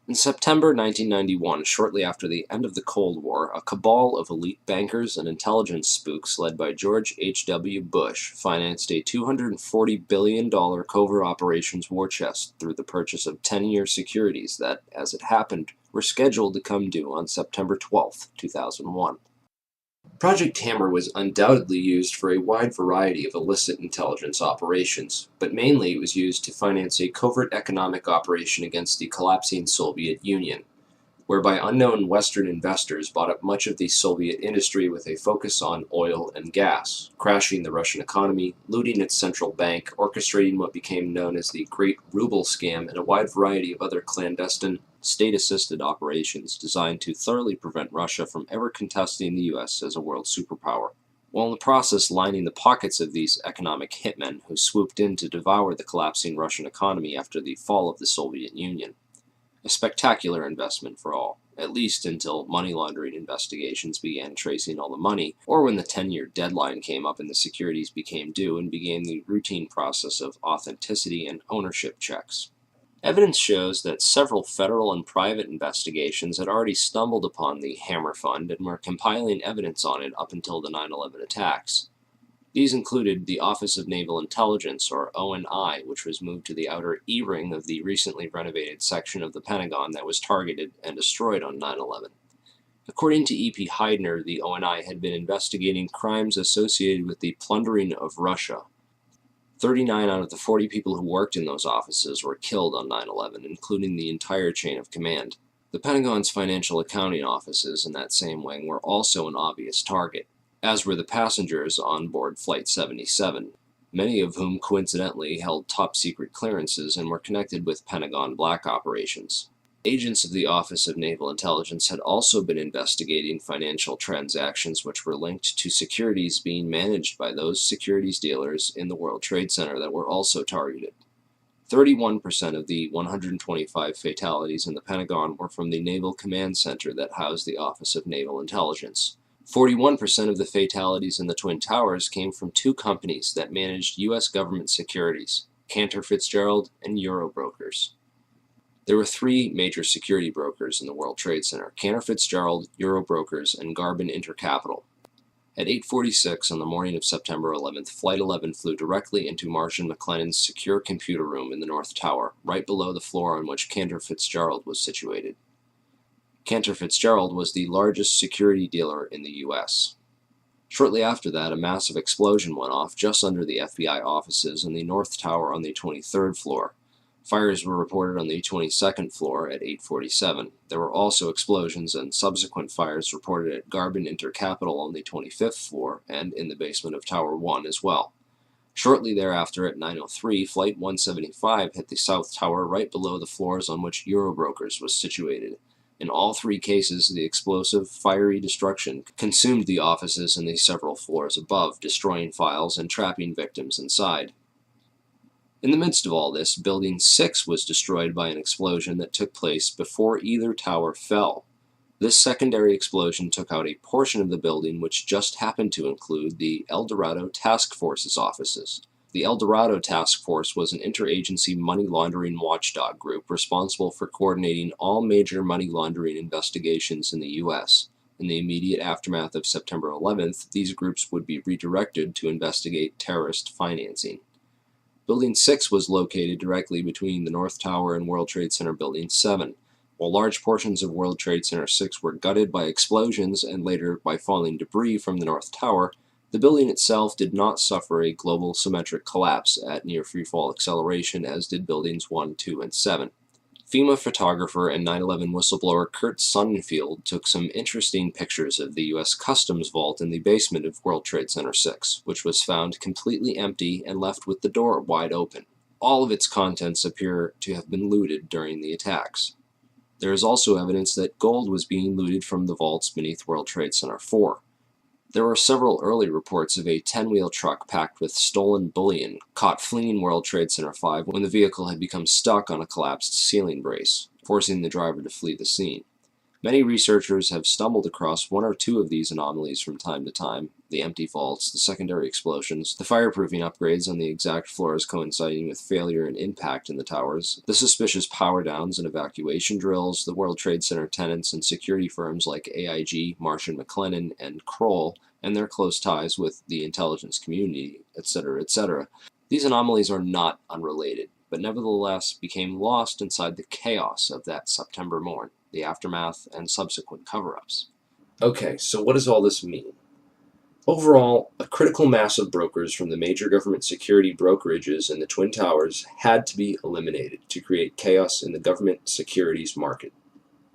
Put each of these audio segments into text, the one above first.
In September 1991, shortly after the end of the Cold War, a cabal of elite bankers and intelligence spooks led by George H. W. Bush financed a $240 billion covert operations war chest through the purchase of 10-year securities that, as it happened, were scheduled to come due on September 12, 2001. Project Hammer was undoubtedly used for a wide variety of illicit intelligence operations, but mainly it was used to finance a covert economic operation against the collapsing Soviet Union, whereby unknown Western investors bought up much of the Soviet industry with a focus on oil and gas, crashing the Russian economy, looting its central bank, orchestrating what became known as the Great Ruble Scam, and a wide variety of other clandestine, state-assisted operations designed to thoroughly prevent Russia from ever contesting the U.S. as a world superpower, while in the process lining the pockets of these economic hitmen who swooped in to devour the collapsing Russian economy after the fall of the Soviet Union. A spectacular investment for all, at least until money laundering investigations began tracing all the money, or when the 10-year deadline came up and the securities became due and began the routine process of authenticity and ownership checks. Evidence shows that several federal and private investigations had already stumbled upon the Hammer Fund and were compiling evidence on it up until the 9/11 attacks. These included the Office of Naval Intelligence, or ONI, which was moved to the outer E-ring of the recently renovated section of the Pentagon that was targeted and destroyed on 9/11. According to E.P. Heidner, the ONI had been investigating crimes associated with the plundering of Russia. 39 out of the 40 people who worked in those offices were killed on 9/11, including the entire chain of command. The Pentagon's financial accounting offices in that same wing were also an obvious target, as were the passengers on board Flight 77, many of whom coincidentally held top-secret clearances and were connected with Pentagon black operations. Agents of the Office of Naval Intelligence had also been investigating financial transactions which were linked to securities being managed by those securities dealers in the World Trade Center that were also targeted. 31% of the 125 fatalities in the Pentagon were from the Naval Command Center that housed the Office of Naval Intelligence. 41% of the fatalities in the Twin Towers came from two companies that managed U.S. government securities, Cantor Fitzgerald and Eurobrokers. There were three major security brokers in the World Trade Center: Cantor Fitzgerald, Eurobrokers, and Garbin Intercapital. At 8:46 on the morning of September 11th, Flight 11 flew directly into Marshall McLennan's secure computer room in the North Tower, right below the floor on which Cantor Fitzgerald was situated. Cantor Fitzgerald was the largest security dealer in the U.S. Shortly after that, a massive explosion went off just under the FBI offices in the North Tower on the 23rd floor. Fires were reported on the 22nd floor at 8:47. There were also explosions and subsequent fires reported at Garbin Intercapital on the 25th floor and in the basement of Tower 1 as well. Shortly thereafter, at 9:03, Flight 175 hit the South Tower right below the floors on which Eurobrokers was situated. In all three cases, the explosive, fiery destruction consumed the offices and the several floors above, destroying files and trapping victims inside. In the midst of all this, Building 6 was destroyed by an explosion that took place before either tower fell. This secondary explosion took out a portion of the building which just happened to include the El Dorado Task Force's offices. The El Dorado Task Force was an interagency money laundering watchdog group responsible for coordinating all major money laundering investigations in the U.S. In the immediate aftermath of September 11th, these groups would be redirected to investigate terrorist financing. Building 6 was located directly between the North Tower and World Trade Center Building 7. While large portions of World Trade Center 6 were gutted by explosions and later by falling debris from the North Tower, the building itself did not suffer a global symmetric collapse at near freefall acceleration as did Buildings 1, 2, and 7. FEMA photographer and 9/11 whistleblower Kurt Sonnenfeld took some interesting pictures of the U.S. Customs Vault in the basement of World Trade Center 6, which was found completely empty and left with the door wide open. All of its contents appear to have been looted during the attacks. There is also evidence that gold was being looted from the vaults beneath World Trade Center 4. There were several early reports of a 10-wheel truck packed with stolen bullion caught fleeing World Trade Center 5 when the vehicle had become stuck on a collapsed ceiling brace, forcing the driver to flee the scene. Many researchers have stumbled across one or two of these anomalies from time to time, the empty vaults, the secondary explosions, the fireproofing upgrades on the exact floors coinciding with failure and impact in the towers, the suspicious power downs and evacuation drills, the World Trade Center tenants and security firms like AIG, Marsh & McLennan, and Kroll, and their close ties with the intelligence community, etc., etc. These anomalies are not unrelated, but nevertheless became lost inside the chaos of that September morn, the aftermath, and subsequent cover-ups. Okay, so what does all this mean? Overall, a critical mass of brokers from the major government security brokerages in the Twin Towers had to be eliminated to create chaos in the government securities market.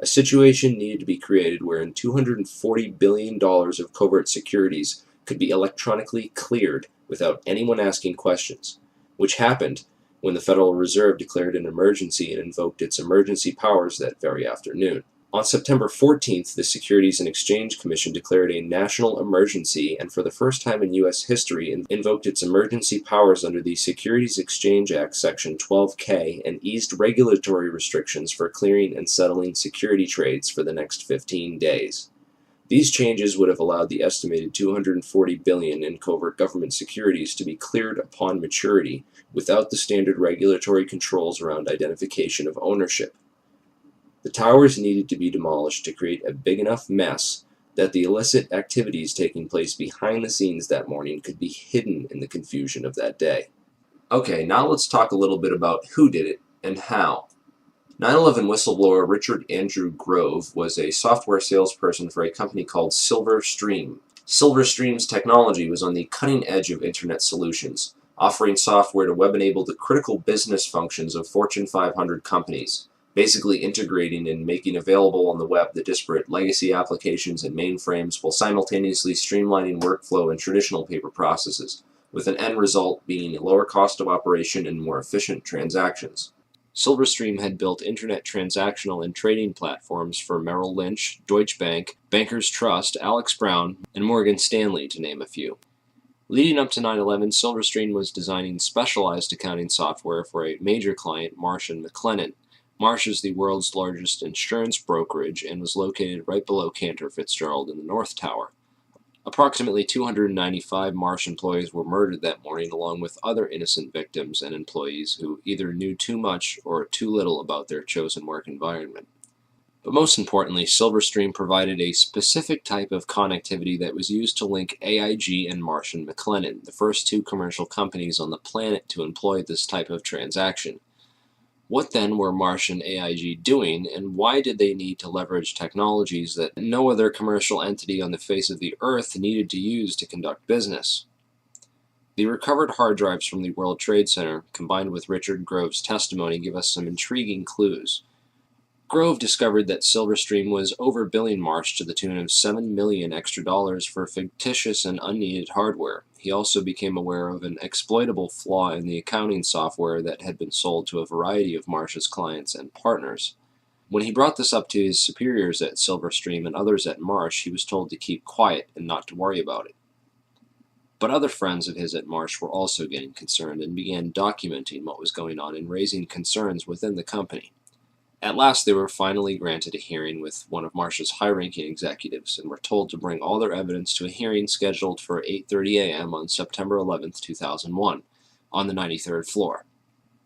A situation needed to be created wherein $240 billion of covert securities could be electronically cleared without anyone asking questions, which happened when the Federal Reserve declared an emergency and invoked its emergency powers that very afternoon. On September 14th, the Securities and Exchange Commission declared a national emergency and for the first time in U.S. history invoked its emergency powers under the Securities Exchange Act Section 12K and eased regulatory restrictions for clearing and settling security trades for the next 15 days. These changes would have allowed the estimated $240 billion in covert government securities to be cleared upon maturity without the standard regulatory controls around identification of ownership. The towers needed to be demolished to create a big enough mess that the illicit activities taking place behind the scenes that morning could be hidden in the confusion of that day. Okay, now let's talk a little bit about who did it and how. 9/11 whistleblower Richard Andrew Grove was a software salesperson for a company called Silverstream. Silverstream's technology was on the cutting edge of Internet solutions, offering software to web-enable the critical business functions of Fortune 500 companies, basically integrating and making available on the web the disparate legacy applications and mainframes while simultaneously streamlining workflow and traditional paper processes, with an end result being a lower cost of operation and more efficient transactions. Silverstream had built Internet transactional and trading platforms for Merrill Lynch, Deutsche Bank, Bankers Trust, Alex Brown, and Morgan Stanley, to name a few. Leading up to 9/11, Silverstream was designing specialized accounting software for a major client, Marsh & McLennan. Marsh is the world's largest insurance brokerage and was located right below Cantor Fitzgerald in the North Tower. Approximately 295 Marsh employees were murdered that morning, along with other innocent victims and employees who either knew too much or too little about their chosen work environment. But most importantly, Silverstream provided a specific type of connectivity that was used to link AIG and Marsh & McLennan, the first two commercial companies on the planet to employ this type of transaction. What then were Marsh and AIG doing, and why did they need to leverage technologies that no other commercial entity on the face of the earth needed to use to conduct business? The recovered hard drives from the World Trade Center, combined with Richard Grove's testimony, give us some intriguing clues. Grove discovered that Silverstream was overbilling Marsh to the tune of $7 million extra for fictitious and unneeded hardware. He also became aware of an exploitable flaw in the accounting software that had been sold to a variety of Marsh's clients and partners. When he brought this up to his superiors at Silverstream and others at Marsh, he was told to keep quiet and not to worry about it. But other friends of his at Marsh were also getting concerned and began documenting what was going on and raising concerns within the company. At last, they were finally granted a hearing with one of Marsh's high-ranking executives and were told to bring all their evidence to a hearing scheduled for 8:30 a.m. on September 11, 2001, on the 93rd floor.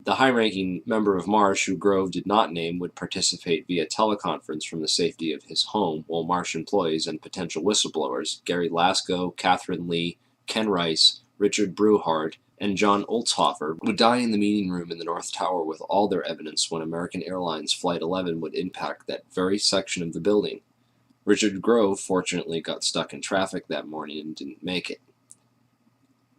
The high-ranking member of Marsh, who Grove did not name, would participate via teleconference from the safety of his home, while Marsh employees and potential whistleblowers, Gary Lasko, Catherine Lee, Ken Rice, Richard Breuhardt, and John Olzhofer, would die in the meeting room in the North Tower with all their evidence when American Airlines Flight 11 would impact that very section of the building. Richard Grove fortunately got stuck in traffic that morning and didn't make it.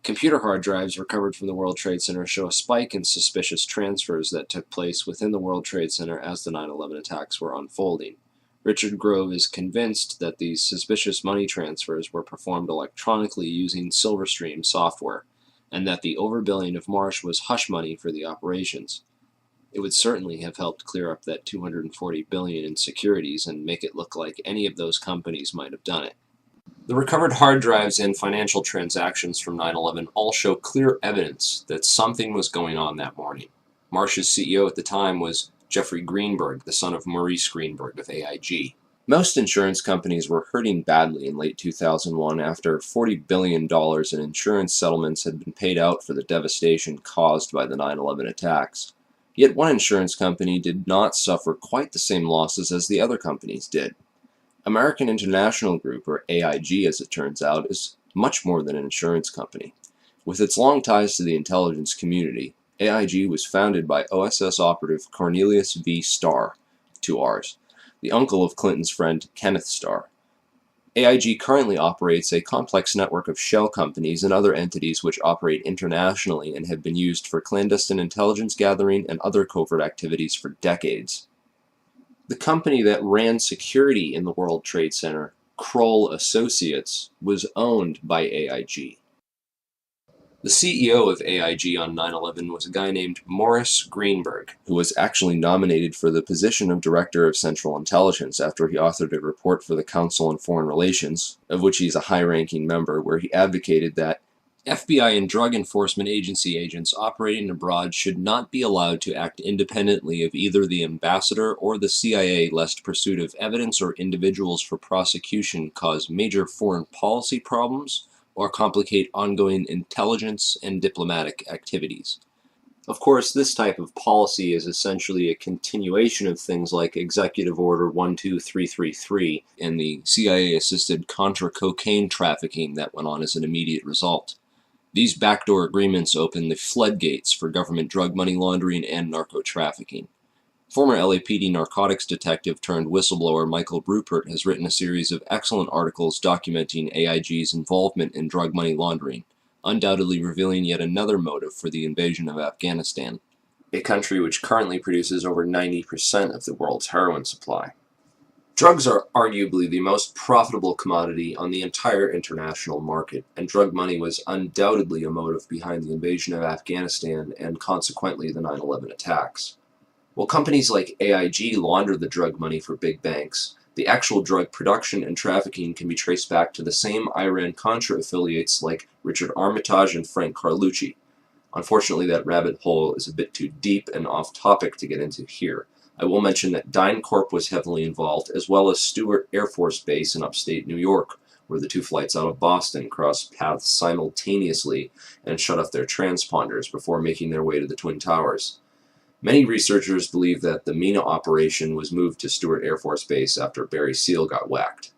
Computer hard drives recovered from the World Trade Center show a spike in suspicious transfers that took place within the World Trade Center as the 9/11 attacks were unfolding. Richard Grove is convinced that these suspicious money transfers were performed electronically using Silverstream software, and that the overbilling of Marsh was hush money for the operations. It would certainly have helped clear up that $240 billion in securities and make it look like any of those companies might have done it. The recovered hard drives and financial transactions from 9/11 all show clear evidence that something was going on that morning. Marsh's CEO at the time was Jeffrey Greenberg, the son of Maurice Greenberg of AIG. Most insurance companies were hurting badly in late 2001 after $40 billion in insurance settlements had been paid out for the devastation caused by the 9/11 attacks. Yet one insurance company did not suffer quite the same losses as the other companies did. American International Group, or AIG as it turns out, is much more than an insurance company. With its long ties to the intelligence community, AIG was founded by OSS operative Cornelius V. Starr, 2 R's, the uncle of Clinton's friend Kenneth Starr. AIG currently operates a complex network of shell companies and other entities which operate internationally and have been used for clandestine intelligence gathering and other covert activities for decades. The company that ran security in the World Trade Center, Kroll Associates, was owned by AIG. The CEO of AIG on 9/11 was a guy named Morris Greenberg, who was actually nominated for the position of Director of Central Intelligence after he authored a report for the Council on Foreign Relations, of which he's a high-ranking member, where he advocated that FBI and Drug Enforcement Agency agents operating abroad should not be allowed to act independently of either the ambassador or the CIA, lest pursuit of evidence or individuals for prosecution cause major foreign policy problems or complicate ongoing intelligence and diplomatic activities. Of course, this type of policy is essentially a continuation of things like Executive Order 12333 and the CIA-assisted Contra cocaine trafficking that went on as an immediate result. These backdoor agreements open the floodgates for government drug money laundering and narco-trafficking. Former LAPD narcotics detective turned whistleblower Michael Rupert has written a series of excellent articles documenting AIG's involvement in drug money laundering, undoubtedly revealing yet another motive for the invasion of Afghanistan, a country which currently produces over 90% of the world's heroin supply. Drugs are arguably the most profitable commodity on the entire international market, and drug money was undoubtedly a motive behind the invasion of Afghanistan and consequently the 9/11 attacks. While companies like AIG launder the drug money for big banks, the actual drug production and trafficking can be traced back to the same Iran-Contra affiliates like Richard Armitage and Frank Carlucci. Unfortunately, that rabbit hole is a bit too deep and off-topic to get into here. I will mention that DynCorp was heavily involved, as well as Stewart Air Force Base in upstate New York, where the two flights out of Boston crossed paths simultaneously and shut off their transponders before making their way to the Twin Towers. Many researchers believe that the MENA operation was moved to Stewart Air Force Base after Barry Seal got whacked.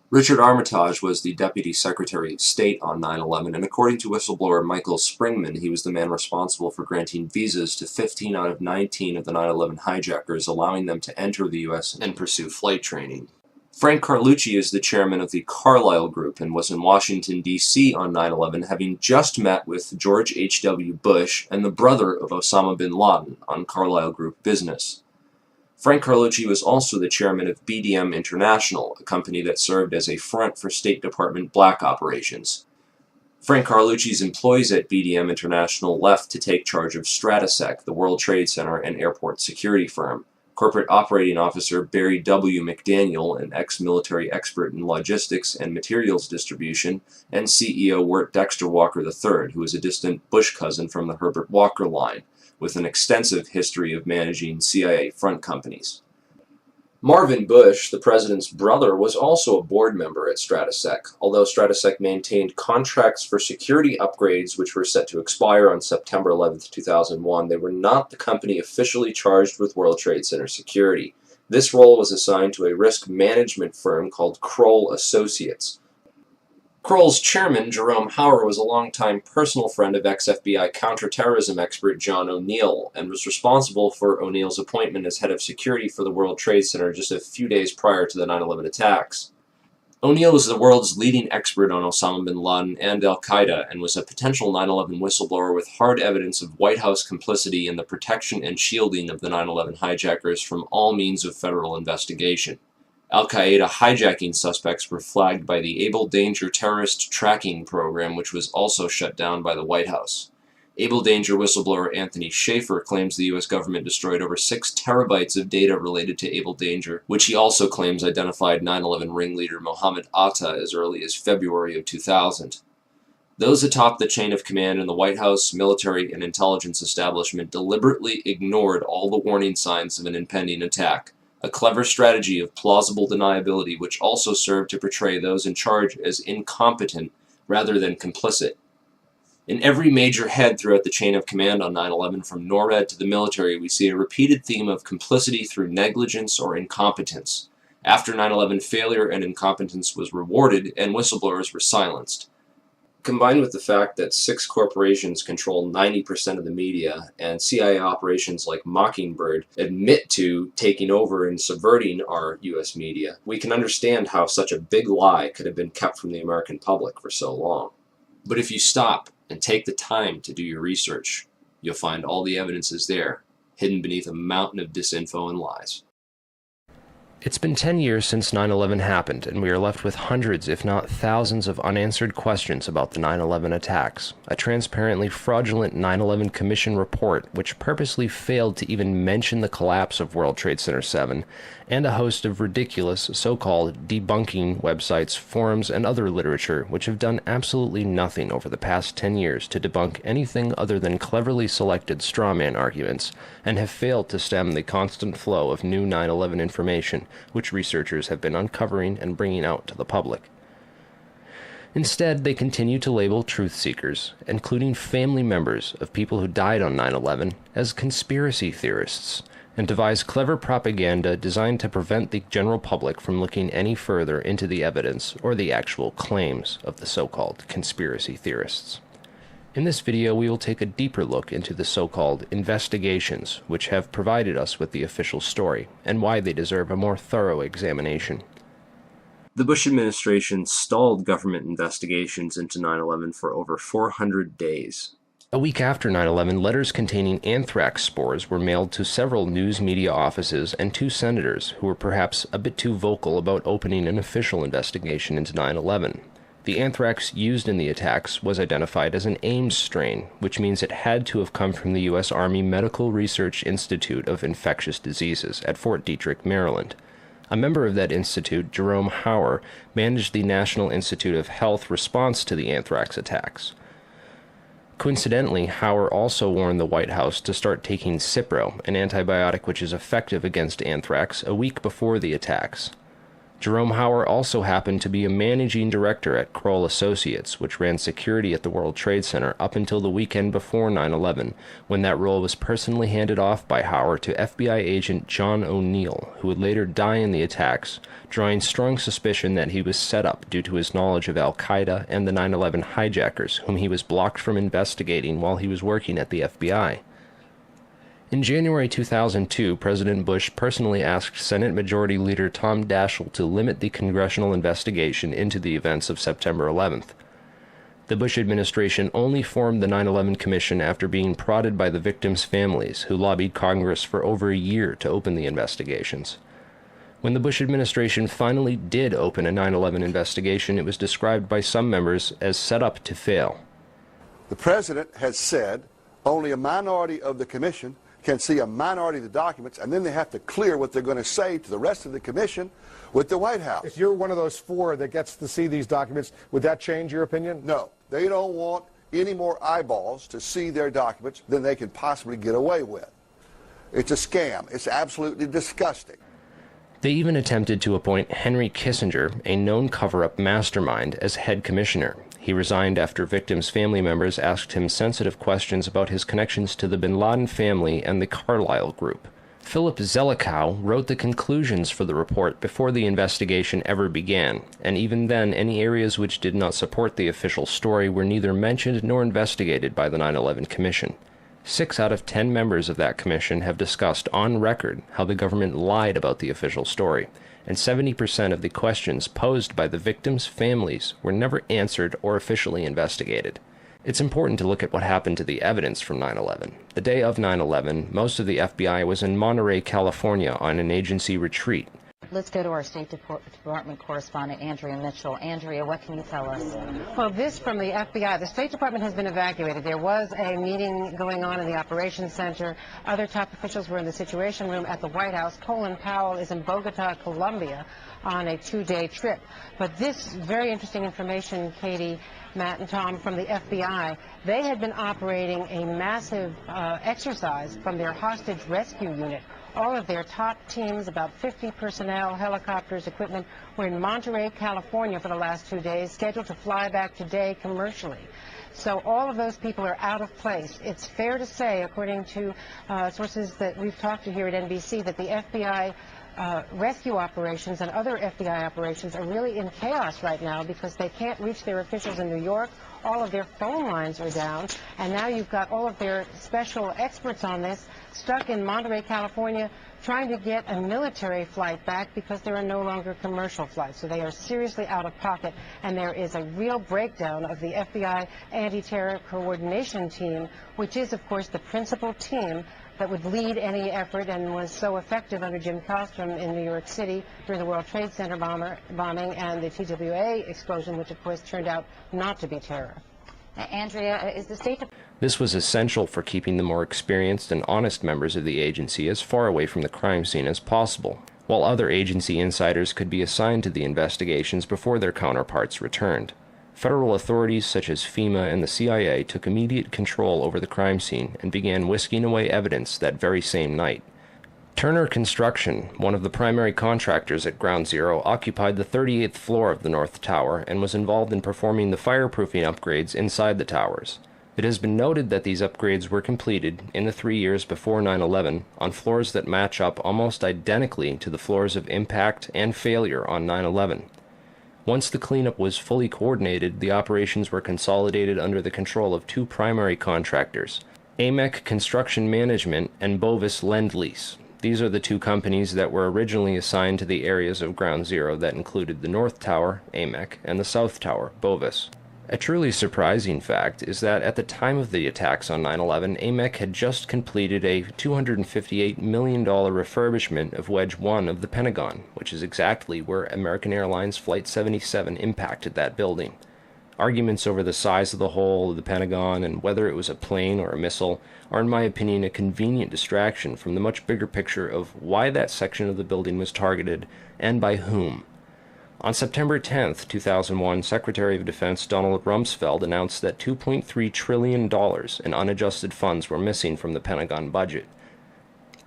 Richard Armitage was the Deputy Secretary of State on 9/11, and according to whistleblower Michael Springman, he was the man responsible for granting visas to 15 out of 19 of the 9/11 hijackers, allowing them to enter the U.S. and pursue flight training. Frank Carlucci is the chairman of the Carlyle Group and was in Washington, D.C. on 9/11, having just met with George H.W. Bush and the brother of Osama bin Laden on Carlyle Group business. Frank Carlucci was also the chairman of BDM International, a company that served as a front for State Department black operations. Frank Carlucci's employees at BDM International left to take charge of Stratesec, the World Trade Center and airport security firm. Corporate Operating Officer Barry W. McDaniel, an ex-military expert in logistics and materials distribution, and CEO Wirt Dexter Walker III, who is a distant Bush cousin from the Herbert Walker line, with an extensive history of managing CIA front companies. Marvin Bush, the president's brother, was also a board member at Stratesec, although Stratesec maintained contracts for security upgrades which were set to expire on September 11, 2001. They were not the company officially charged with World Trade Center security. This role was assigned to a risk management firm called Kroll Associates. Kroll's chairman, Jerome Hauer, was a longtime personal friend of ex-FBI counterterrorism expert John O'Neill and was responsible for O'Neill's appointment as head of security for the World Trade Center just a few days prior to the 9/11 attacks. O'Neill was the world's leading expert on Osama bin Laden and al-Qaeda and was a potential 9/11 whistleblower with hard evidence of White House complicity in the protection and shielding of the 9/11 hijackers from all means of federal investigation. Al-Qaeda hijacking suspects were flagged by the Able Danger terrorist tracking program, which was also shut down by the White House. Able Danger whistleblower Anthony Schaefer claims the U.S. government destroyed over 6 terabytes of data related to Able Danger, which he also claims identified 9/11 ringleader Mohammed Atta as early as February of 2000. Those atop the chain of command in the White House, military, and intelligence establishment deliberately ignored all the warning signs of an impending attack, a clever strategy of plausible deniability which also served to portray those in charge as incompetent rather than complicit. In every major head throughout the chain of command on 9/11, from NORAD to the military, we see a repeated theme of complicity through negligence or incompetence. After 9/11, failure and incompetence was rewarded, and whistleblowers were silenced. Combined with the fact that 6 corporations control 90% of the media, and CIA operations like Mockingbird admit to taking over and subverting our US media, we can understand how such a big lie could have been kept from the American public for so long. But if you stop and take the time to do your research, you'll find all the evidence is there, hidden beneath a mountain of disinfo and lies. It's been 10 years since 9/11 happened, and we are left with hundreds, if not thousands, of unanswered questions about the 9/11 attacks. A transparently fraudulent 9/11 Commission report, which purposely failed to even mention the collapse of World Trade Center 7, and a host of ridiculous, so-called debunking websites, forums, and other literature, which have done absolutely nothing over the past 10 years to debunk anything other than cleverly selected strawman arguments, and have failed to stem the constant flow of new 9/11 information, which researchers have been uncovering and bringing out to the public. Instead, they continue to label truth seekers, including family members of people who died on 9/11, as conspiracy theorists, and devise clever propaganda designed to prevent the general public from looking any further into the evidence or the actual claims of the so-called conspiracy theorists. In this video, we will take a deeper look into the so-called investigations, which have provided us with the official story, and why they deserve a more thorough examination. The Bush administration stalled government investigations into 9/11 for over 400 days. A week after 9/11, letters containing anthrax spores were mailed to several news media offices and 2 senators who were perhaps a bit too vocal about opening an official investigation into 9/11. The anthrax used in the attacks was identified as an Ames strain, which means it had to have come from the U.S. Army Medical Research Institute of Infectious Diseases at Fort Detrick, Maryland. A member of that institute, Jerome Hauer, managed the National Institute of Health response to the anthrax attacks. Coincidentally, Hauer also warned the White House to start taking Cipro, an antibiotic which is effective against anthrax, a week before the attacks. Jerome Hauer also happened to be a managing director at Kroll Associates, which ran security at the World Trade Center up until the weekend before 9/11, when that role was personally handed off by Hauer to FBI agent John O'Neill, who would later die in the attacks, drawing strong suspicion that he was set up due to his knowledge of Al-Qaeda and the 9/11 hijackers, whom he was blocked from investigating while he was working at the FBI. In January 2002, President Bush personally asked Senate Majority Leader Tom Daschle to limit the congressional investigation into the events of September 11th. The Bush administration only formed the 9/11 Commission after being prodded by the victims' families, who lobbied Congress for over a year to open the investigations. When the Bush administration finally did open a 9/11 investigation, it was described by some members as set up to fail. The President has said only a minority of the Commission can see a minority of the documents, and then they have to clear what they're going to say to the rest of the Commission with the White House. If you're one of those 4 that gets to see these documents, would that change your opinion? No. They don't want any more eyeballs to see their documents than they can possibly get away with. It's a scam. It's absolutely disgusting. They even attempted to appoint Henry Kissinger, a known cover-up mastermind, as head commissioner. He resigned after victims' family members asked him sensitive questions about his connections to the bin Laden family and the Carlyle Group. Philip Zelikow wrote the conclusions for the report before the investigation ever began, and even then any areas which did not support the official story were neither mentioned nor investigated by the 9/11 Commission. 6 out of 10 members of that commission have discussed on record how the government lied about the official story, and 70% of the questions posed by the victims' families were never answered or officially investigated. It's important to look at what happened to the evidence from 9/11. The day of 9/11, most of the FBI was in Monterey, California on an agency retreat. Let's go to our State Department correspondent, Andrea Mitchell. Andrea, what can you tell us? Well, this from the FBI. The State Department has been evacuated. There was a meeting going on in the Operations Center. Other top officials were in the Situation Room at the White House. Colin Powell is in Bogota, Colombia, on a 2-day trip. But this very interesting information, Katie, Matt, and Tom, from the FBI, they had been operating a massive exercise from their hostage rescue unit All of their top teams, about 50 personnel, helicopters, equipment, were in Monterey, California for the last 2 days, scheduled to fly back today commercially. So all of those people are out of place. It's fair to say, according to sources that we've talked to here at NBC, that the FBI rescue operations and other FBI operations are really in chaos right now because they can't reach their officials in New York. All of their phone lines are down, and now you've got all of their special experts on this stuck in Monterey, California, trying to get a military flight back because there are no longer commercial flights. So they are seriously out of pocket, and there is a real breakdown of the FBI anti-terror coordination team, which is, of course, the principal team that would lead any effort and was so effective under Jim Kallstrom in New York City during the World Trade Center bombing and the TWA explosion, which, of course, turned out not to be terror. Andrea, is the State Department... This was essential for keeping the more experienced and honest members of the agency as far away from the crime scene as possible, while other agency insiders could be assigned to the investigations before their counterparts returned. Federal authorities such as FEMA and the CIA took immediate control over the crime scene and began whisking away evidence that very same night. Turner Construction, one of the primary contractors at Ground Zero, occupied the 38th floor of the North Tower and was involved in performing the fireproofing upgrades inside the towers. It has been noted that these upgrades were completed in the 3 years before 9/11 on floors that match up almost identically to the floors of impact and failure on 9/11. Once the cleanup was fully coordinated, the operations were consolidated under the control of two primary contractors, AMEC Construction Management and Bovis Lend-Lease. These are the two companies that were originally assigned to the areas of Ground Zero that included the North Tower, AMEC, and the South Tower, Bovis. A truly surprising fact is that at the time of the attacks on 9/11, AMEC had just completed a $258 million refurbishment of Wedge 1 of the Pentagon, which is exactly where American Airlines Flight 77 impacted that building. Arguments over the size of the hole of the Pentagon and whether it was a plane or a missile are, in my opinion, a convenient distraction from the much bigger picture of why that section of the building was targeted and by whom. On September 10, 2001, Secretary of Defense Donald Rumsfeld announced that $2.3 trillion in unadjusted funds were missing from the Pentagon budget.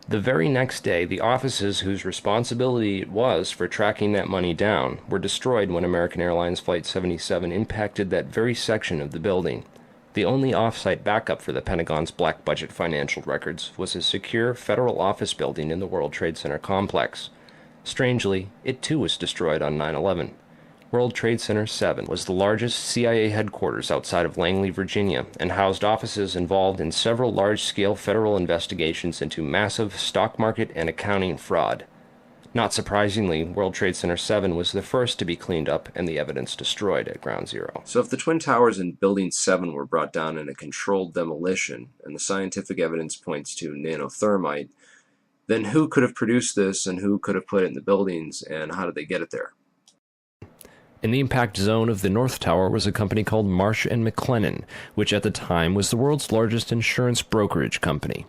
The very next day, the offices whose responsibility it was for tracking that money down were destroyed when American Airlines Flight 77 impacted that very section of the building. The only off-site backup for the Pentagon's black budget financial records was a secure federal office building in the World Trade Center complex. Strangely, it too was destroyed on 9/11. World Trade Center 7 was the largest CIA headquarters outside of Langley, Virginia, and housed offices involved in several large-scale federal investigations into massive stock market and accounting fraud. Not surprisingly, World Trade Center 7 was the first to be cleaned up and the evidence destroyed at Ground Zero. So if the Twin Towers in Building 7 were brought down in a controlled demolition, and the scientific evidence points to nanothermite, then who could have produced this, and who could have put it in the buildings, and how did they get it there? In the impact zone of the North Tower was a company called Marsh & McLennan, which at the time was the world's largest insurance brokerage company.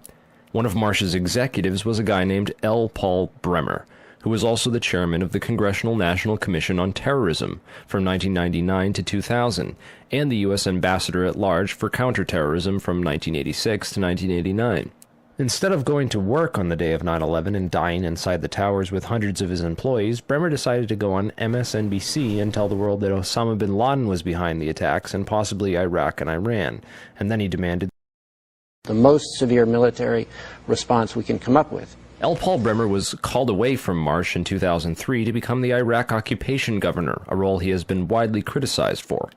One of Marsh's executives was a guy named L. Paul Bremer, who was also the chairman of the Congressional National Commission on Terrorism from 1999 to 2000, and the U.S. Ambassador at Large for Counterterrorism from 1986 to 1989. Instead of going to work on the day of 9/11 and dying inside the towers with hundreds of his employees, Bremer decided to go on MSNBC and tell the world that Osama bin Laden was behind the attacks and possibly Iraq and Iran, and then he demanded the most severe military response we can come up with. L. Paul Bremer was called away from Marsh in 2003 to become the Iraq occupation governor, a role he has been widely criticized for.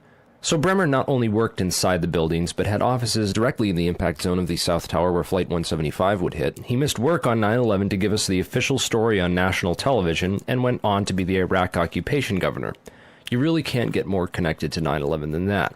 So Bremer not only worked inside the buildings, but had offices directly in the impact zone of the South Tower where Flight 175 would hit. He missed work on 9/11 to give us the official story on national television, and went on to be the Iraq occupation governor. You really can't get more connected to 9/11 than that.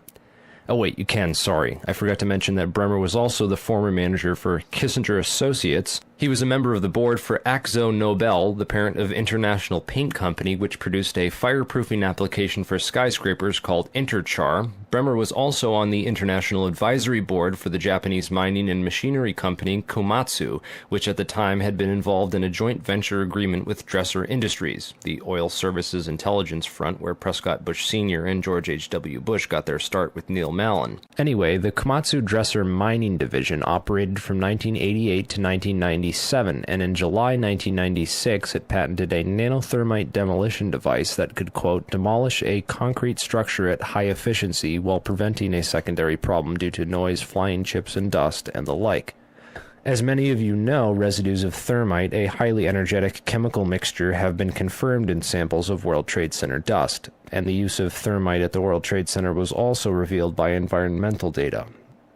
Oh wait, you can, sorry. I forgot to mention that Bremer was also the former manager for Kissinger Associates. He was a member of the board for Akzo Nobel, the parent of International Paint Company, which produced a fireproofing application for skyscrapers called Interchar. Bremer was also on the International Advisory Board for the Japanese mining and machinery company Komatsu, which at the time had been involved in a joint venture agreement with Dresser Industries, the oil services intelligence front where Prescott Bush Sr. and George H.W. Bush got their start with Neil Mallon. Anyway, the Komatsu Dresser mining division operated from 1988 to 1996 1997, and in July 1996 it patented a nanothermite demolition device that could, quote, demolish a concrete structure at high efficiency while preventing a secondary problem due to noise, flying chips and dust, and the like. As many of you know, residues of thermite, a highly energetic chemical mixture, have been confirmed in samples of World Trade Center dust, and the use of thermite at the World Trade Center was also revealed by environmental data.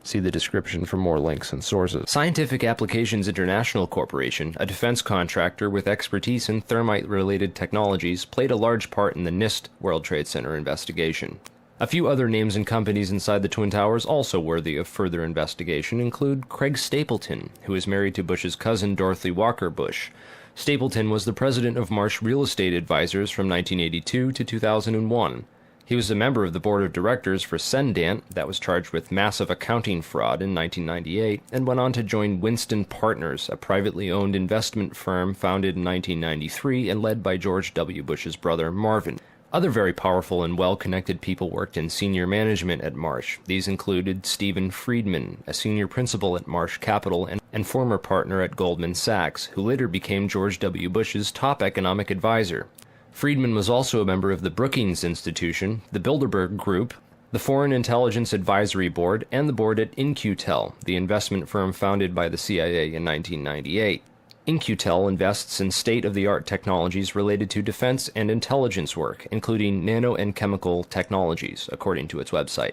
See the description for more links and sources. Scientific Applications International Corporation, a defense contractor with expertise in thermite-related technologies, played a large part in the NIST World Trade Center investigation. A few other names and companies inside the Twin Towers also worthy of further investigation include Craig Stapleton, who is married to Bush's cousin Dorothy Walker Bush. Stapleton was the president of Marsh Real Estate Advisors from 1982 to 2001. He was a member of the board of directors for Sendant, that was charged with massive accounting fraud in 1998, and went on to join Winston Partners, a privately owned investment firm founded in 1993 and led by George W. Bush's brother Marvin. Other very powerful and well-connected people worked in senior management at Marsh. These included Stephen Friedman, a senior principal at Marsh Capital and former partner at Goldman Sachs, who later became George W. Bush's top economic advisor. Friedman was also a member of the Brookings Institution, the Bilderberg Group, the Foreign Intelligence Advisory Board, and the board at In-Q-Tel, the investment firm founded by the CIA in 1998. In-Q-Tel invests in state-of-the-art technologies related to defense and intelligence work, including nano and chemical technologies, according to its website.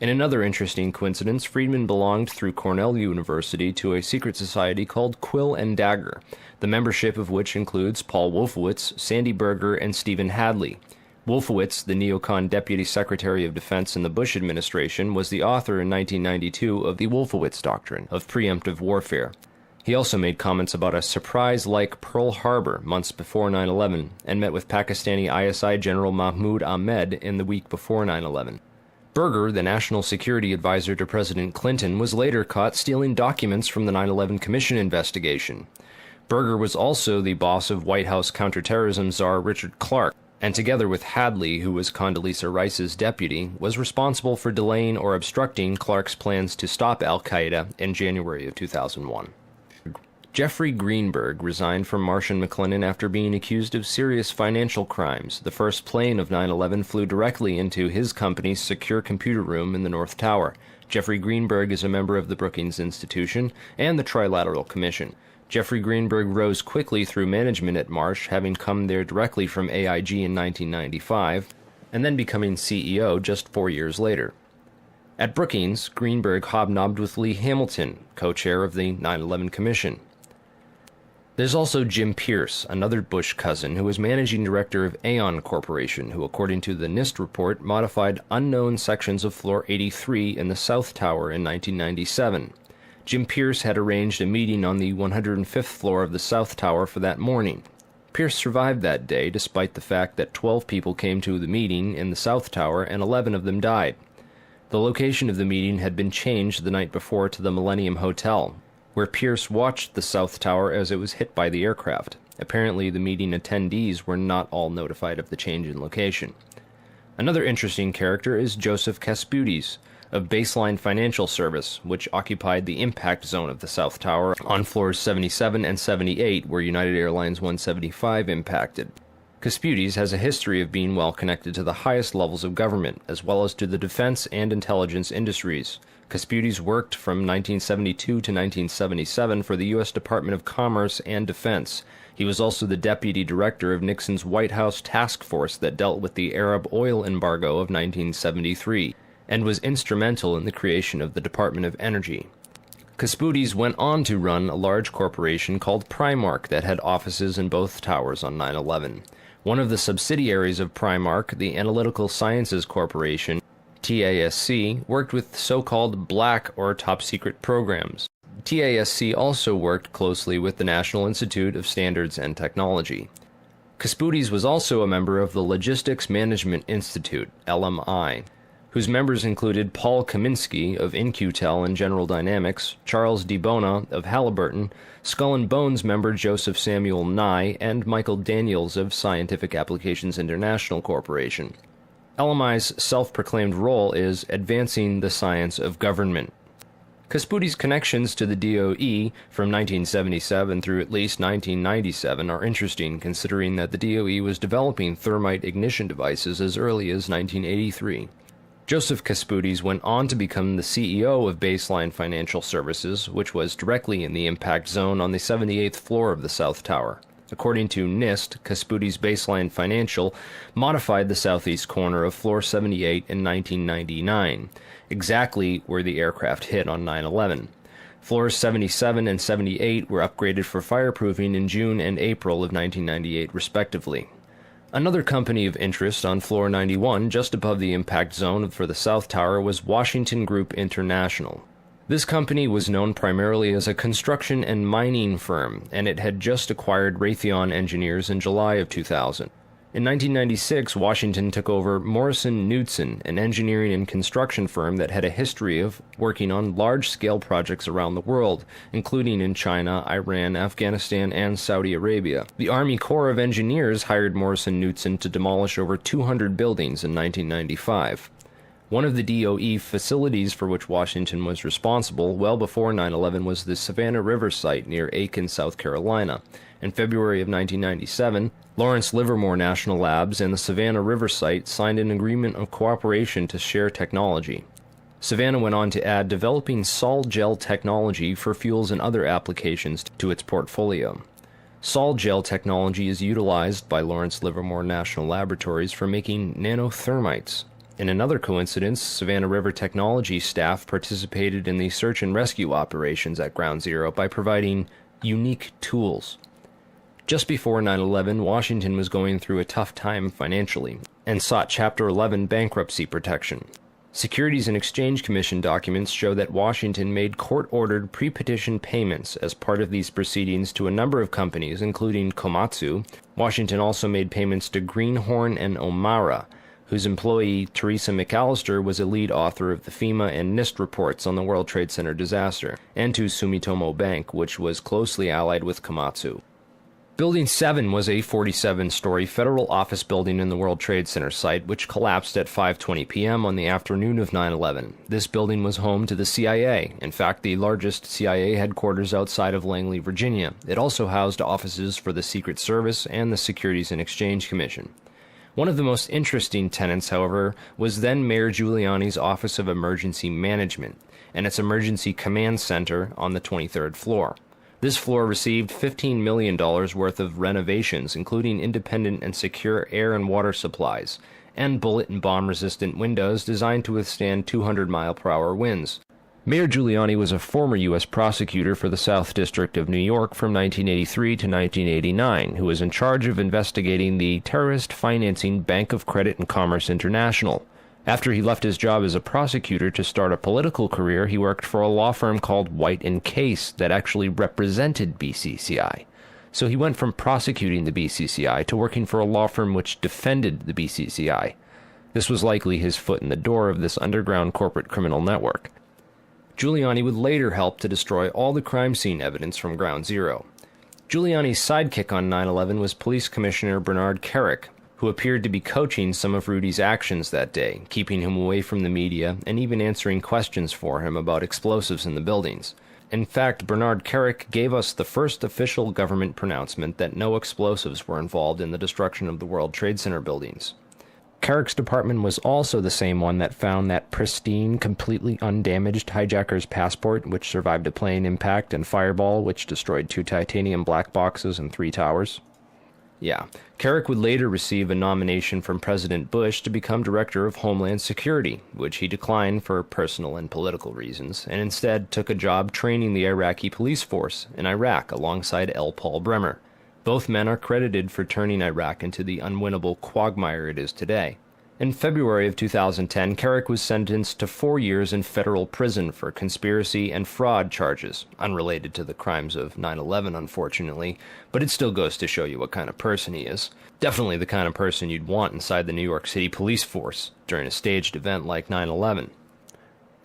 In another interesting coincidence, Friedman belonged through Cornell University to a secret society called Quill and Dagger, the membership of which includes Paul Wolfowitz, Sandy Berger, and Stephen Hadley. Wolfowitz, the neocon Deputy Secretary of Defense in the Bush administration, was the author in 1992 of the Wolfowitz Doctrine of preemptive warfare. He also made comments about a surprise-like Pearl Harbor months before 9/11 and met with Pakistani ISI General Mahmoud Ahmed in the week before 9/11. Berger, the national security advisor to President Clinton, was later caught stealing documents from the 9/11 Commission investigation. Berger was also the boss of White House counterterrorism czar Richard Clarke, and together with Hadley, who was Condoleezza Rice's deputy, was responsible for delaying or obstructing Clarke's plans to stop al-Qaeda in January of 2001. Jeffrey Greenberg resigned from Marsh & McLennan after being accused of serious financial crimes. The first plane of 9/11 flew directly into his company's secure computer room in the North Tower. Jeffrey Greenberg is a member of the Brookings Institution and the Trilateral Commission. Jeffrey Greenberg rose quickly through management at Marsh, having come there directly from AIG in 1995, and then becoming CEO just 4 years later. At Brookings, Greenberg hobnobbed with Lee Hamilton, co-chair of the 9/11 Commission. There's also Jim Pierce, another Bush cousin, who was managing director of Aon Corporation, who, according to the NIST report, modified unknown sections of Floor 83 in the South Tower in 1997. Jim Pierce had arranged a meeting on the 105th floor of the South Tower for that morning. Pierce survived that day, despite the fact that 12 people came to the meeting in the South Tower and 11 of them died. The location of the meeting had been changed the night before to the Millennium Hotel, where Pierce watched the South Tower as it was hit by the aircraft. Apparently, the meeting attendees were not all notified of the change in location. Another interesting character is Joseph Kasputis, of Baseline Financial Service, which occupied the impact zone of the South Tower on floors 77 and 78, where United Airlines 175 impacted. Kasputis has a history of being well connected to the highest levels of government, as well as to the defense and intelligence industries. Kasputis worked from 1972 to 1977 for the U.S. Department of Commerce and Defense. He was also the deputy director of Nixon's White House task force that dealt with the Arab oil embargo of 1973, and was instrumental in the creation of the Department of Energy. Kasputis went on to run a large corporation called Primark that had offices in both towers on 9/11. One of the subsidiaries of Primark, the Analytical Sciences Corporation, TASC, worked with so-called black or top-secret programs. TASC also worked closely with the National Institute of Standards and Technology. Kasputis was also a member of the Logistics Management Institute, LMI, whose members included Paul Kaminsky of In-Q-Tel and General Dynamics, Charles DiBona of Halliburton, Skull and Bones member Joseph Samuel Nye, and Michael Daniels of Scientific Applications International Corporation. LMI's self-proclaimed role is advancing the science of government. Casputi's connections to the DOE from 1977 through at least 1997 are interesting, considering that the DOE was developing thermite ignition devices as early as 1983. Joseph Casputis went on to become the CEO of Baseline Financial Services, which was directly in the impact zone on the 78th floor of the South Tower. According to NIST, Casputis Baseline Financial modified the southeast corner of Floor 78 in 1999, exactly where the aircraft hit on 9/11. Floors 77 and 78 were upgraded for fireproofing in June and April of 1998, respectively. Another company of interest on Floor 91, just above the impact zone for the South Tower, was Washington Group International. This company was known primarily as a construction and mining firm, and it had just acquired Raytheon Engineers in July of 2000. In 1996, Washington took over Morrison Knudsen, an engineering and construction firm that had a history of working on large-scale projects around the world, including in China, Iran, Afghanistan, and Saudi Arabia. The Army Corps of Engineers hired Morrison Knudsen to demolish over 200 buildings in 1995. One of the DOE facilities for which Washington was responsible well before 9/11 was the Savannah River site near Aiken, South Carolina. In February of 1997, Lawrence Livermore National Labs and the Savannah River site signed an agreement of cooperation to share technology. Savannah went on to add developing sol gel technology for fuels and other applications to its portfolio. Sol gel technology is utilized by Lawrence Livermore National Laboratories for making nanothermites. In another coincidence, Savannah River Technology staff participated in the search and rescue operations at Ground Zero by providing unique tools. Just before 9/11, Washington was going through a tough time financially and sought Chapter 11 bankruptcy protection. Securities and Exchange Commission documents show that Washington made court-ordered pre-petition payments as part of these proceedings to a number of companies, including Komatsu. Washington also made payments to Greenhorn and Omara, whose employee, Teresa McAllister, was a lead author of the FEMA and NIST reports on the World Trade Center disaster, and to Sumitomo Bank, which was closely allied with Komatsu. Building 7 was a 47-story federal office building in the World Trade Center site, which collapsed at 5:20 p.m. on the afternoon of 9/11. This building was home to the CIA, in fact, the largest CIA headquarters outside of Langley, Virginia. It also housed offices for the Secret Service and the Securities and Exchange Commission. One of the most interesting tenants, however, was then Mayor Giuliani's Office of Emergency Management and its Emergency Command Center on the 23rd floor. This floor received $15 million worth of renovations, including independent and secure air and water supplies, and bullet and bomb-resistant windows designed to withstand 200-mile-per-hour winds. Mayor Giuliani was a former U.S. prosecutor for the South District of New York from 1983 to 1989, who was in charge of investigating the terrorist financing Bank of Credit and Commerce International. After he left his job as a prosecutor to start a political career, he worked for a law firm called White & Case that actually represented BCCI. So he went from prosecuting the BCCI to working for a law firm which defended the BCCI. This was likely his foot in the door of this underground corporate criminal network. Giuliani would later help to destroy all the crime scene evidence from Ground Zero. Giuliani's sidekick on 9/11 was Police Commissioner Bernard Kerik, who appeared to be coaching some of Rudy's actions that day, keeping him away from the media and even answering questions for him about explosives in the buildings. In fact, Bernard Kerik gave us the first official government pronouncement that no explosives were involved in the destruction of the World Trade Center buildings. Kerik's department was also the same one that found that pristine, completely undamaged hijacker's passport, which survived a plane impact, and Fireball, which destroyed 2 titanium black boxes and 3 towers. Yeah, Kerik would later receive a nomination from President Bush to become Director of Homeland Security, which he declined for personal and political reasons, and instead took a job training the Iraqi police force in Iraq alongside L. Paul Bremer. Both men are credited for turning Iraq into the unwinnable quagmire it is today. In February of 2010, Kerik was sentenced to 4 years in federal prison for conspiracy and fraud charges, unrelated to the crimes of 9/11, unfortunately, but it still goes to show you what kind of person he is. Definitely the kind of person you'd want inside the New York City police force during a staged event like 9/11.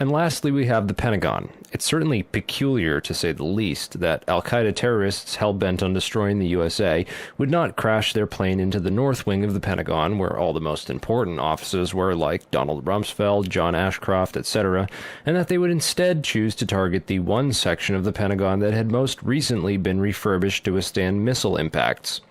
And lastly, we have the Pentagon. It's certainly peculiar, to say the least, that al-Qaeda terrorists hell-bent on destroying the USA would not crash their plane into the north wing of the Pentagon, where all the most important offices were, like Donald Rumsfeld, John Ashcroft, etc., and that they would instead choose to target the one section of the Pentagon that had most recently been refurbished to withstand missile impacts.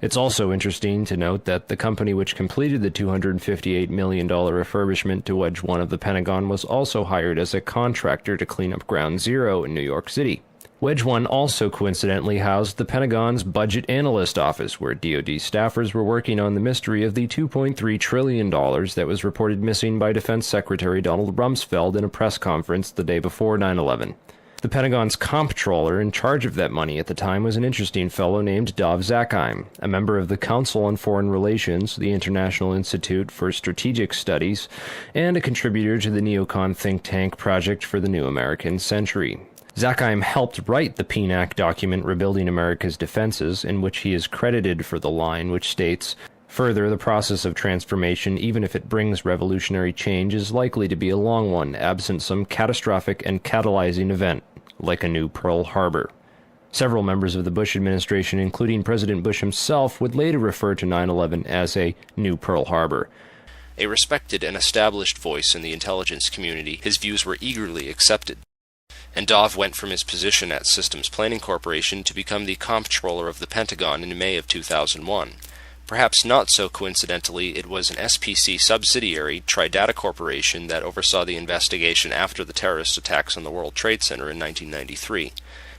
It's also interesting to note that the company which completed the $258 million refurbishment to Wedge 1 of the Pentagon was also hired as a contractor to clean up Ground Zero in New York City. Wedge 1 also coincidentally housed the Pentagon's Budget Analyst Office, where DoD staffers were working on the mystery of the $2.3 trillion that was reported missing by Defense Secretary Donald Rumsfeld in a press conference the day before 9/11. The Pentagon's comptroller in charge of that money at the time was an interesting fellow named Dov Zakheim, a member of the Council on Foreign Relations, the International Institute for Strategic Studies, and a contributor to the neocon think tank Project for the New American Century. Zakheim helped write the PNAC document Rebuilding America's Defenses, in which he is credited for the line which states, "Further, the process of transformation, even if it brings revolutionary change, is likely to be a long one, absent some catastrophic and catalyzing event, like a new Pearl Harbor." Several members of the Bush administration, including President Bush himself, would later refer to 9/11 as a new Pearl Harbor. A respected and established voice in the intelligence community, his views were eagerly accepted. And Dov went from his position at Systems Planning Corporation to become the comptroller of the Pentagon in May of 2001. Perhaps not so coincidentally, it was an SPC subsidiary, Tridata Corporation, that oversaw the investigation after the terrorist attacks on the World Trade Center in 1993.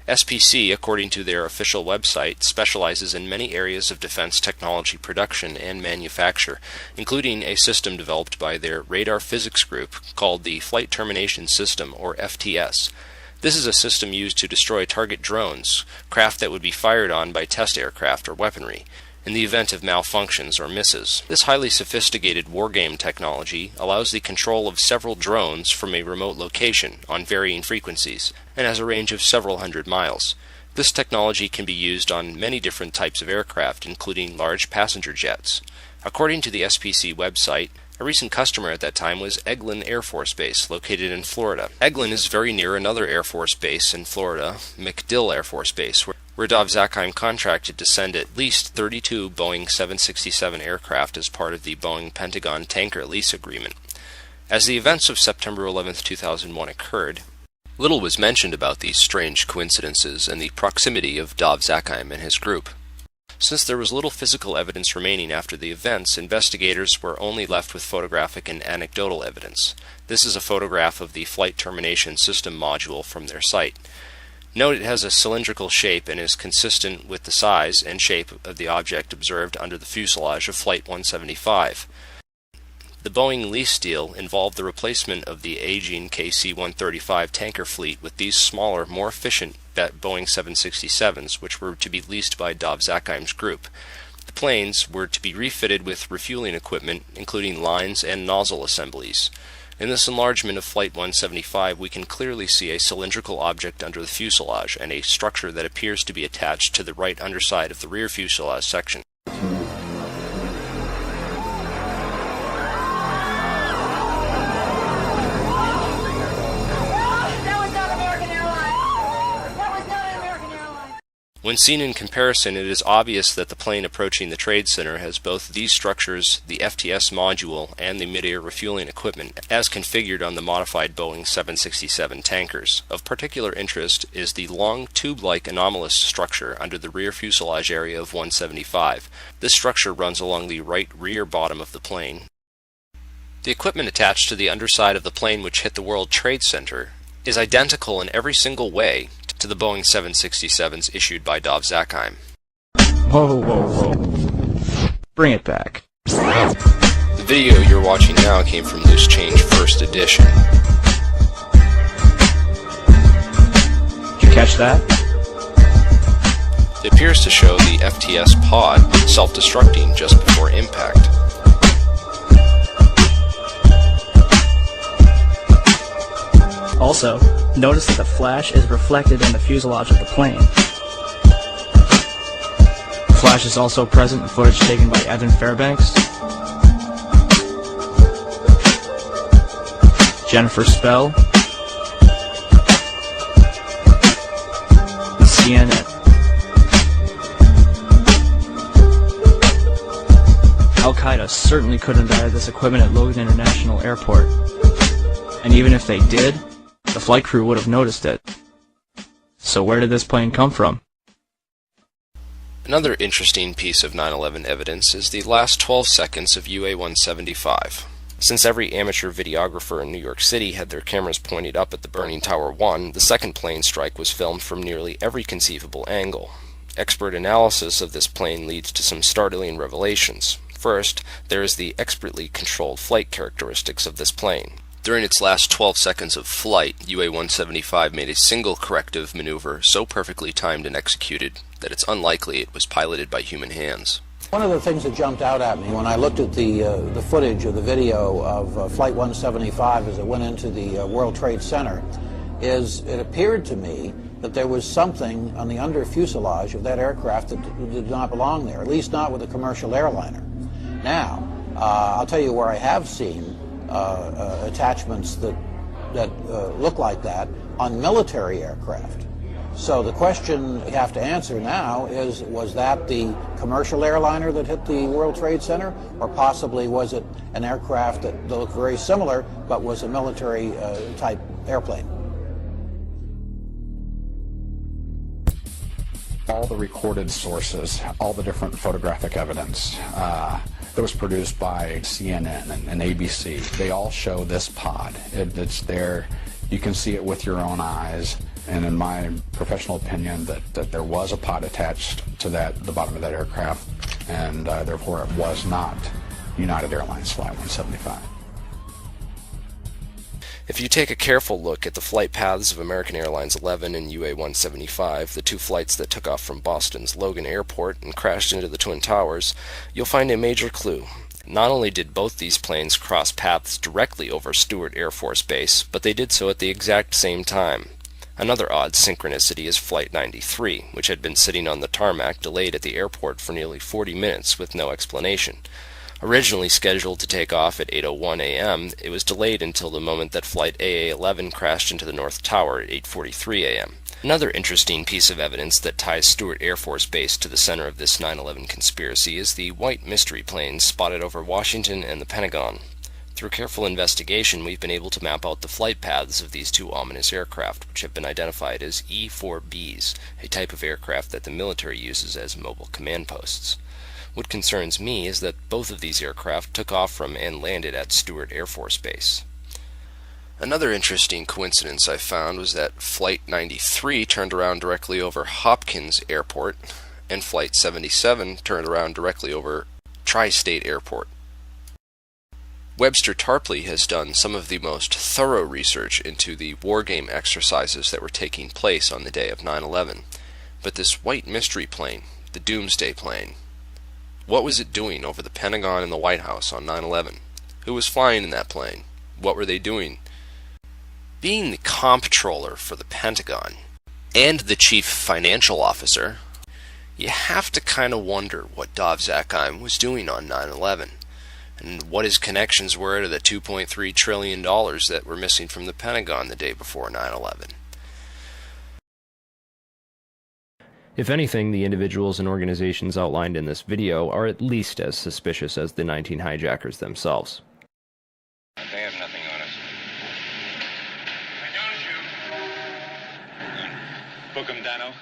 SPC, according to their official website, specializes in many areas of defense technology production and manufacture, including a system developed by their radar physics group called the Flight Termination System, or FTS. This is a system used to destroy target drones, craft that would be fired on by test aircraft or weaponry, in the event of malfunctions or misses. This highly sophisticated wargame technology allows the control of several drones from a remote location on varying frequencies and has a range of several hundred miles. This technology can be used on many different types of aircraft, including large passenger jets. According to the SPC website, a recent customer at that time was Eglin Air Force Base, located in Florida. Eglin is very near another Air Force base in Florida, MacDill Air Force Base, where Dov Zakheim contracted to send at least 32 Boeing 767 aircraft as part of the Boeing Pentagon tanker lease agreement. As the events of September 11, 2001 occurred, little was mentioned about these strange coincidences and the proximity of Dov Zakheim and his group. Since there was little physical evidence remaining after the events, investigators were only left with photographic and anecdotal evidence. This is a photograph of the Flight Termination System module from their site. Note it has a cylindrical shape and is consistent with the size and shape of the object observed under the fuselage of Flight 175. The Boeing lease deal involved the replacement of the aging KC-135 tanker fleet with these smaller, more efficient Boeing 767s, which were to be leased by Dov Zakheim's group. The planes were to be refitted with refueling equipment, including lines and nozzle assemblies. In this enlargement of Flight 175, we can clearly see a cylindrical object under the fuselage and a structure that appears to be attached to the right underside of the rear fuselage section. When seen in comparison, it is obvious that the plane approaching the Trade Center has both these structures, the FTS module, and the mid-air refueling equipment, as configured on the modified Boeing 767 tankers. Of particular interest is the long tube-like anomalous structure under the rear fuselage area of 175. This structure runs along the right rear bottom of the plane. The equipment attached to the underside of the plane which hit the World Trade Center is identical in every single way to the Boeing 767s issued by Dov Zakheim. Whoa, whoa, whoa. Bring it back. The video you're watching now came from Loose Change First Edition. Did you catch that? It appears to show the FTS pod self-destructing just before impact. Also, notice that the flash is reflected in the fuselage of the plane. The flash is also present in footage taken by Evan Fairbanks, Jennifer Spell, CNN. Al-Qaeda certainly couldn't have added this equipment at Logan International Airport. And even if they did, the flight crew would have noticed it. So where did this plane come from? Another interesting piece of 9/11 evidence is the last 12 seconds of UA-175. Since every amateur videographer in New York City had their cameras pointed up at the burning Tower 1, the second plane strike was filmed from nearly every conceivable angle. Expert analysis of this plane leads to some startling revelations. First, there is the expertly controlled flight characteristics of this plane. During its last 12 seconds of flight, UA-175 made a single corrective maneuver so perfectly timed and executed that it's unlikely it was piloted by human hands. One of the things that jumped out at me when I looked at the footage of the video of Flight 175 as it went into the World Trade Center is it appeared to me that there was something on the under fuselage of that aircraft that did not belong there, at least not with a commercial airliner. Now, I'll tell you where I have seen attachments that look like that on military aircraft. So the question you have to answer now is, was that the commercial airliner that hit the World Trade Center, or possibly was it an aircraft that looked very similar but was a military type airplane? All the recorded sources, all the different photographic evidence that was produced by CNN and ABC, they all show this pod. It's there. You can see it with your own eyes. And in my professional opinion, that there was a pod attached to the bottom of that aircraft, and therefore it was not United Airlines Flight 175. If you take a careful look at the flight paths of American Airlines 11 and UA-175, the two flights that took off from Boston's Logan Airport and crashed into the Twin Towers, you'll find a major clue. Not only did both these planes cross paths directly over Stewart Air Force Base, but they did so at the exact same time. Another odd synchronicity is Flight 93, which had been sitting on the tarmac delayed at the airport for nearly 40 minutes with no explanation. Originally scheduled to take off at 8:01 a.m., it was delayed until the moment that Flight AA-11 crashed into the North Tower at 8:43 a.m. Another interesting piece of evidence that ties Stewart Air Force Base to the center of this 9/11 conspiracy is the white mystery planes spotted over Washington and the Pentagon. Through careful investigation, we've been able to map out the flight paths of these two ominous aircraft, which have been identified as E-4Bs, a type of aircraft that the military uses as mobile command posts. What concerns me is that both of these aircraft took off from and landed at Stewart Air Force Base. Another interesting coincidence I found was that Flight 93 turned around directly over Hopkins Airport, and Flight 77 turned around directly over Tri-State Airport. Webster Tarpley has done some of the most thorough research into the wargame exercises that were taking place on the day of 9/11. But this white mystery plane, the Doomsday plane, what was it doing over the Pentagon and the White House on 9/11? Who was flying in that plane? What were they doing? Being the comptroller for the Pentagon and the chief financial officer, you have to kind of wonder what Dov Zakheim was doing on 9/11. And what his connections were to the $2.3 trillion that were missing from the Pentagon the day before 9/11. If anything, the individuals and organizations outlined in this video are at least as suspicious as the 19 hijackers themselves. They have nothing on us. Why don't you? Book 'em, Dano.